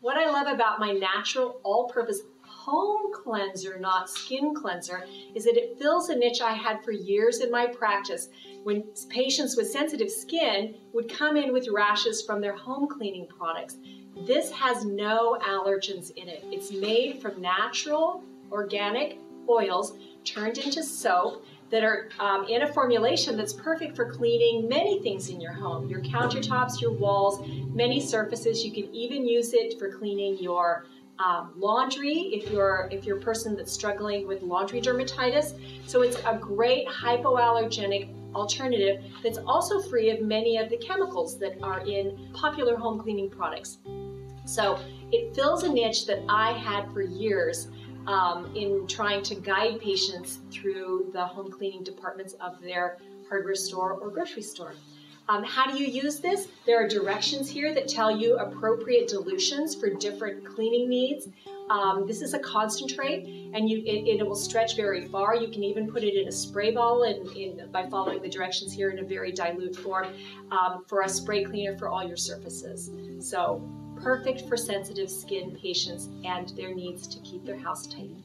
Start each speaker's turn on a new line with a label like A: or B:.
A: What I love about my natural all-purpose home cleanser, not skin cleanser, is that it fills a niche I had for years in my practice when patients with sensitive skin would come in with rashes from their home cleaning products. This has no allergens in it. It's made from natural, organic oils turned into soap that are in a formulation that's perfect for cleaning many things in your home, your countertops, your walls, many surfaces. You can even use it for cleaning your laundry if you're a person that's struggling with laundry dermatitis. So it's a great hypoallergenic alternative that's also free of many of the chemicals that are in popular home cleaning products. So it fills a niche that I had for years in trying to guide patients through the home cleaning departments of their hardware store or grocery store. How do you use this? There are directions here that tell you appropriate dilutions for different cleaning needs. This is a concentrate, and it will stretch very far. You can even put it in a spray bottle by following the directions here in a very dilute form for a spray cleaner for all your surfaces. So perfect for sensitive skin patients and their needs to keep their house tidy.